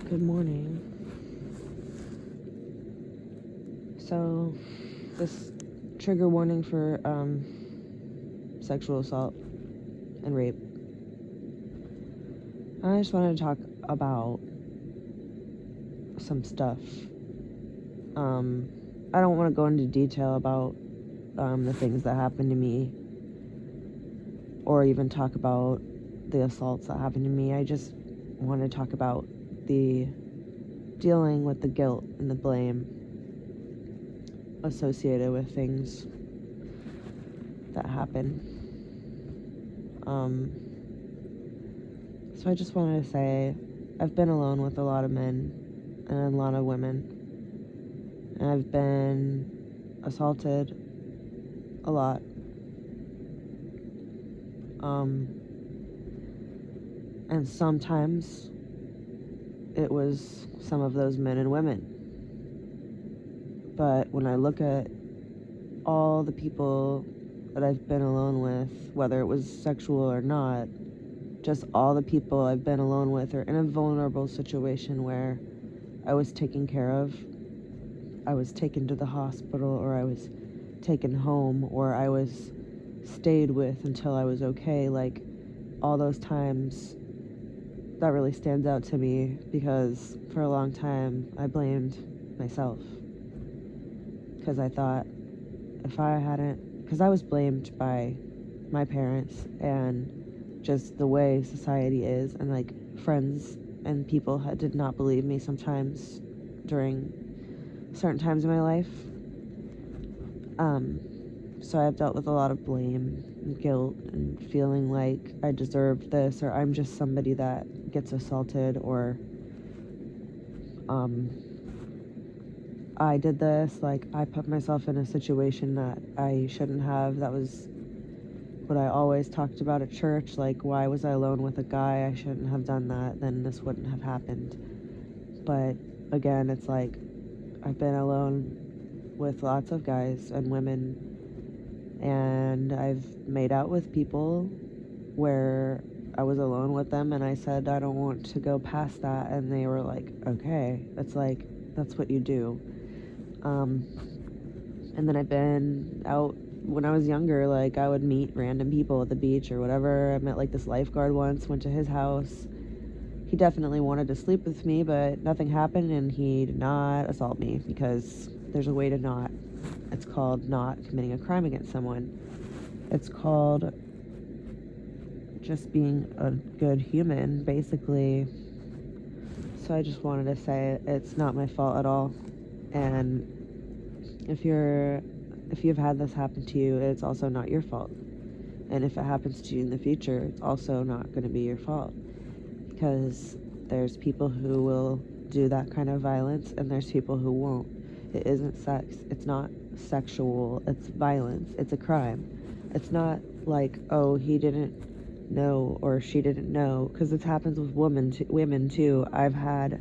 Good morning. So, this trigger warning for sexual assault and rape. I just wanted to talk about some stuff. I don't want to go into detail about the things that happened to me or even talk about the assaults that happened to me. I just want to talk about the dealing with the guilt and the blame associated with things that happen. So I just wanted to say I've been alone with a lot of men and a lot of women, and I've been assaulted a lot. And sometimes it was some of those men and women. But when I look at all the people that I've been alone with, whether it was sexual or not, just all the people I've been alone with are in a vulnerable situation where I was taken care of, I was taken to the hospital, or I was taken home, or I was stayed with until I was okay. Like, all those times, that really stands out to me because for a long time I blamed myself. Because I thought if I hadn't, because I was blamed by my parents and just the way society is, and like friends and people did not believe me sometimes during certain times in my life. So I've dealt with a lot of blame and guilt and feeling like I deserved this, or I'm just somebody that gets assaulted, or I did this, like I put myself in a situation that I shouldn't have. That was what I always talked about at church, like why was I alone with a guy? I shouldn't have done that, then this wouldn't have happened. But again, it's like I've been alone with lots of guys and women, and I've made out with people where I was alone with them and I said I don't want to go past that, and they were like, okay. It's like, that's what you do. And then I've been out when I was younger, like I would meet random people at the beach or whatever. I met like this lifeguard once, went to his house. He definitely wanted to sleep with me, but nothing happened, and he did not assault me because there's a way to not. It's called not committing a crime against someone. It's called just being a good human, basically. So I just wanted to say it's not my fault at all. And if you've had this happen to you, it's also not your fault. And if it happens to you in the future, it's also not going to be your fault. Because there's people who will do that kind of violence, and there's people who won't. It isn't sex. It's not sexual. It's violence. It's a crime. It's not like, oh, he didn't know or she didn't know, because it happens with women too. I've had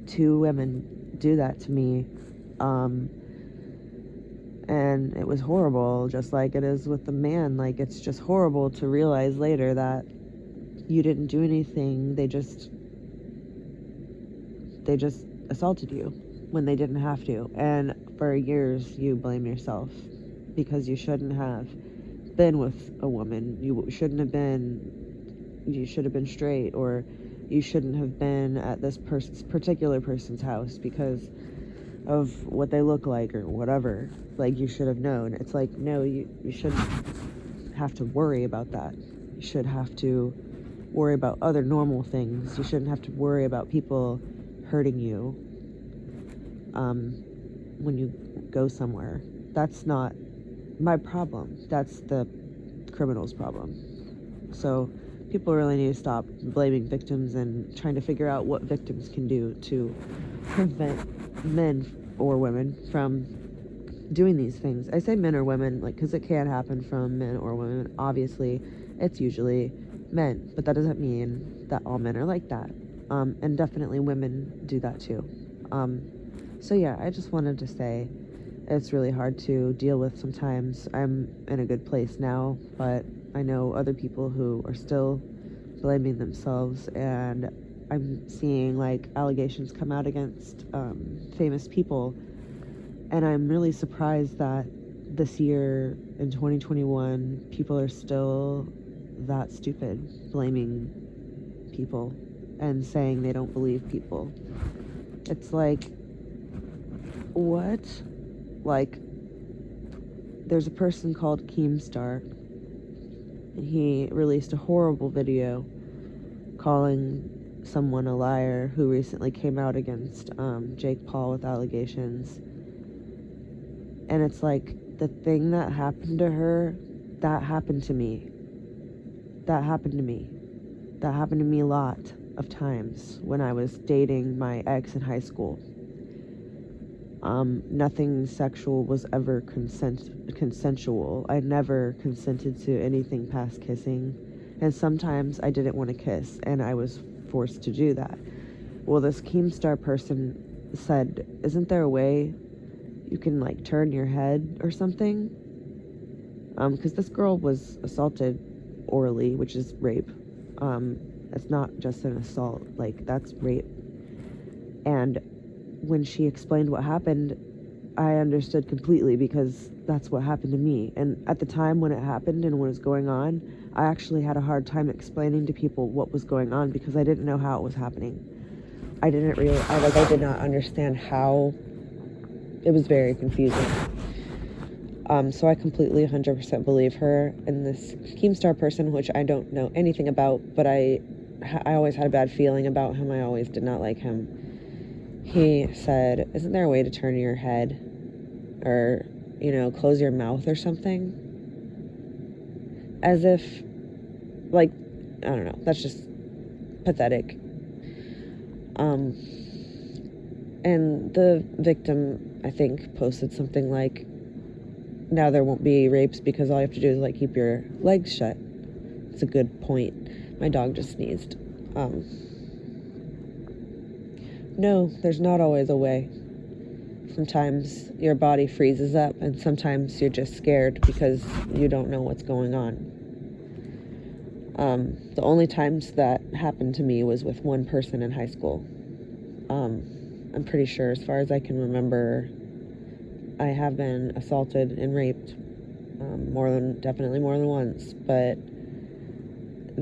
2 women do that to me, and it was horrible, just like it is with the man. Like, it's just horrible to realize later that you didn't do anything. They just assaulted you when they didn't have to, and for years you blame yourself because you shouldn't have been with a woman. You should have been straight, or you shouldn't have been at this particular person's house because of what they look like or whatever. Like, you should have known. It's like, no, you shouldn't have to worry about that. You should have to worry about other normal things. You shouldn't have to worry about people hurting you when you go somewhere. That's not my problem. That's the criminal's problem. So people really need to stop blaming victims and trying to figure out what victims can do to prevent men or women from doing these things. I say men or women, like, because it can happen from men or women. Obviously, it's usually men, but that doesn't mean that all men are like that. And definitely women do that too. So yeah, I just wanted to say it's really hard to deal with sometimes. I'm in a good place now, but I know other people who are still blaming themselves, and I'm seeing like allegations come out against famous people, and I'm really surprised that this year in 2021 people are still that stupid, blaming people and saying they don't believe people. It's like, what? Like, there's a person called Keemstar, and he released a horrible video calling someone a liar who recently came out against Jake Paul with allegations. And it's like, the thing that happened to her, that happened to me. That happened to me. That happened to me a lot of times when I was dating my ex in high school. Nothing sexual was ever consensual. I never consented to anything past kissing. And sometimes I didn't want to kiss, and I was forced to do that. Well, this Keemstar person said, isn't there a way you can, like, turn your head or something? Because this girl was assaulted orally, which is rape. It's not just an assault, like, that's rape. And when she explained what happened, I understood completely, because that's what happened to me. And at the time when it happened and what was going on, I actually had a hard time explaining to people what was going on, because I didn't know how it was happening. I did not understand how. It was very confusing. So I completely 100% believe her. And this Keemstar person, which I don't know anything about, but I always had a bad feeling about him. I always did not like him. He said, isn't there a way to turn your head or, close your mouth or something? As if, like, I don't know, that's just pathetic. And the victim, I think, posted something like, now there won't be rapes because all you have to do is, like, keep your legs shut. It's a good point. My dog just sneezed. No, there's not always a way. Sometimes your body freezes up, and sometimes you're just scared because you don't know what's going on. The only times that happened to me was with one person in high school. I'm pretty sure, as far as I can remember, I have been assaulted and raped definitely more than once, but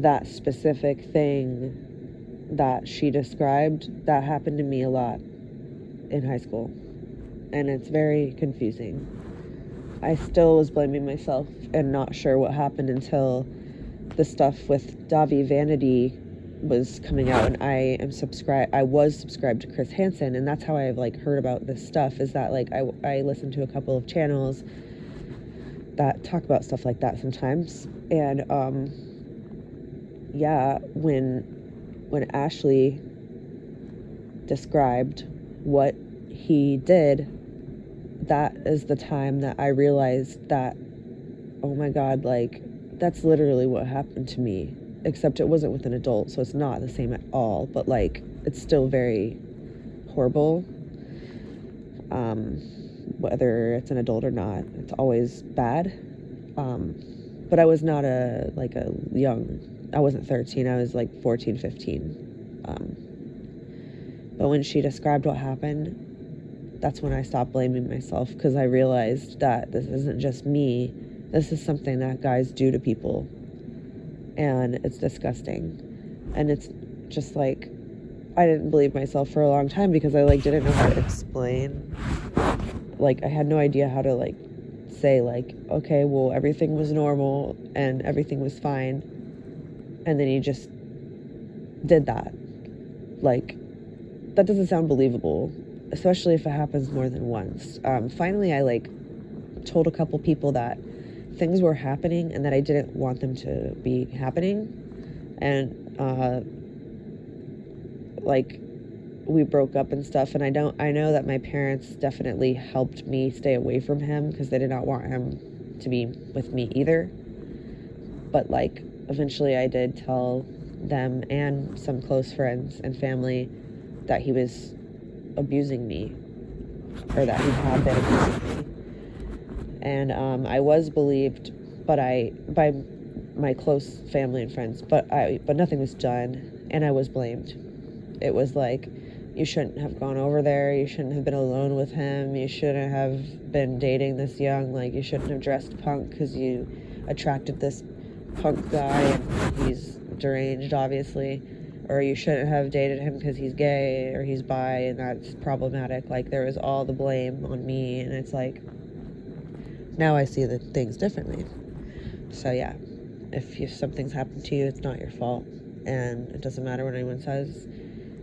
that specific thing that she described, that happened to me a lot in high school, and it's very confusing. I still was blaming myself and not sure what happened until the stuff with Davi Vanity was coming out, and I was subscribed to Chris Hansen, and that's how I've, like, heard about this stuff, is that, like, I listen to a couple of channels that talk about stuff like that sometimes. And when Ashley described what he did, that is the time that I realized that, oh my God, like, that's literally what happened to me, except it wasn't with an adult, so it's not the same at all, but, like, it's still very horrible. Whether it's an adult or not, it's always bad. But I was not I wasn't 13, I was like 14, 15. But when she described what happened, that's when I stopped blaming myself, because I realized that this isn't just me. This is something that guys do to people, and it's disgusting. And it's just, like, I didn't believe myself for a long time because I, like, didn't know how to explain. Like, I had no idea how to, like, say, like, okay, well, everything was normal and everything was fine, and then he just did that. Like, that doesn't sound believable, especially if it happens more than once. Finally, I, like, told a couple people that things were happening and that I didn't want them to be happening, and like, we broke up and stuff, and I know that my parents definitely helped me stay away from him because they did not want him to be with me either. But, like, eventually I did tell them and some close friends and family that he was abusing me, or that he had been abusing me. And I was believed, by my close family and friends, but nothing was done, and I was blamed. it was like, you shouldn't have gone over there, you shouldn't have been alone with him, you shouldn't have been dating this young, like, you shouldn't have dressed punk because you attracted this punk guy and he's deranged, obviously, or you shouldn't have dated him because he's gay or he's bi and that's problematic. Like, there was all the blame on me, and it's like, now I see the things differently. So yeah, if something's happened to you, it's not your fault, and it doesn't matter what anyone says.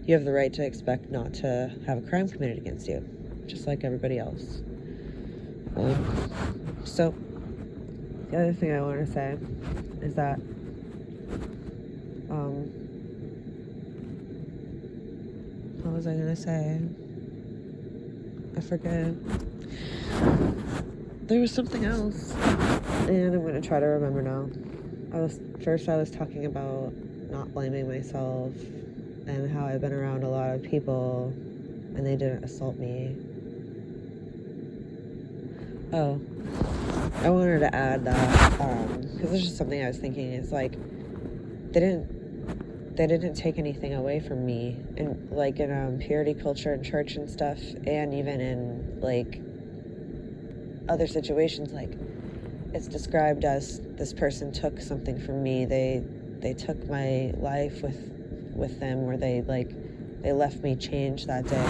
You have the right to expect not to have a crime committed against you, just like everybody else. So, the other thing I want to say is that, what was I going to say? I forget. There was something else, and I'm going to try to remember now. I was talking about not blaming myself, and how I've been around a lot of people and they didn't assault me. Oh, I wanted to add that, because this is something I was thinking, is like, they didn't take anything away from me, and like in purity culture and church and stuff, and even in like other situations, like it's described as this person took something from me. They took my life with them, where they left me changed that day.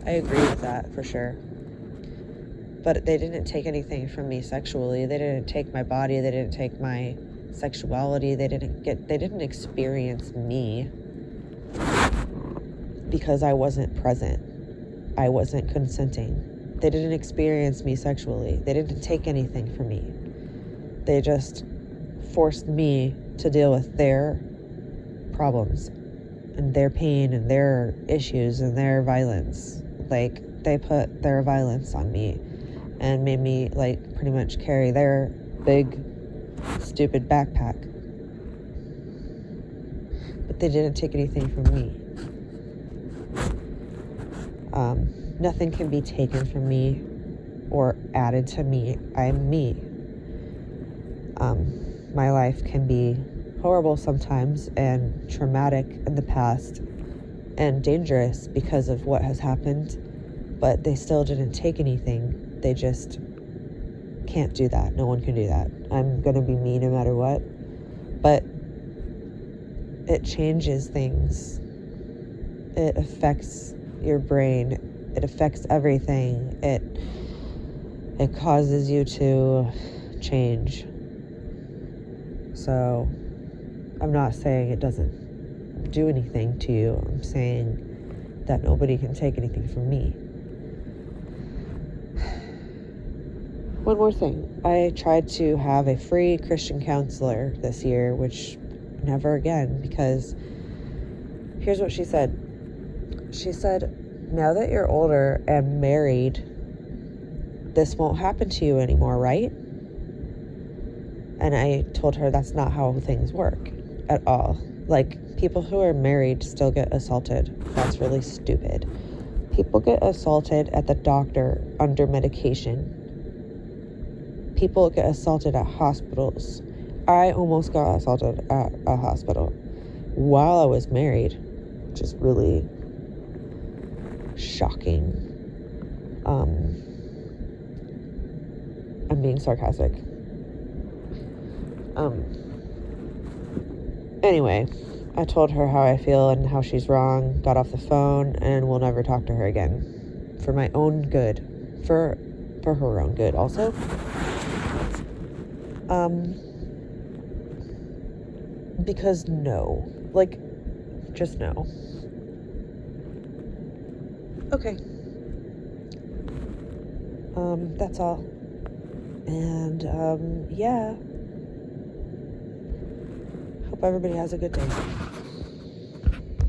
I agree with that for sure. But they didn't take anything from me sexually. They didn't take my body. They didn't take my sexuality. They didn't experience me because I wasn't present. I wasn't consenting. They didn't experience me sexually. They didn't take anything from me. They just forced me to deal with their problems and their pain and their issues and their violence. Like, they put their violence on me and made me, like, pretty much carry their big, stupid backpack. But they didn't take anything from me. Nothing can be taken from me or added to me. I'm me. My life can be horrible sometimes and traumatic in the past and dangerous because of what has happened, but they still didn't take anything. They just can't do that. No one can do that. I'm gonna be me no matter what, but it changes things. It affects your brain. It affects everything. It causes you to change. So I'm not saying it doesn't do anything to you. I'm saying that nobody can take anything from me. One more thing. I tried to have a free Christian counselor this year, which never again, because here's what she said. She said, now that you're older and married, this won't happen to you anymore, right? And I told her that's not how things work at all. Like, people who are married still get assaulted. That's really stupid. People get assaulted at the doctor under medication. People get assaulted at hospitals. I almost got assaulted at a hospital while I was married, which is really shocking. I'm being sarcastic. Anyway, I told her how I feel and how she's wrong, got off the phone, and will never talk to her again. For my own good. For her own good also. Because no. Like, just no. Okay. That's all. And, yeah. Hope everybody has a good day.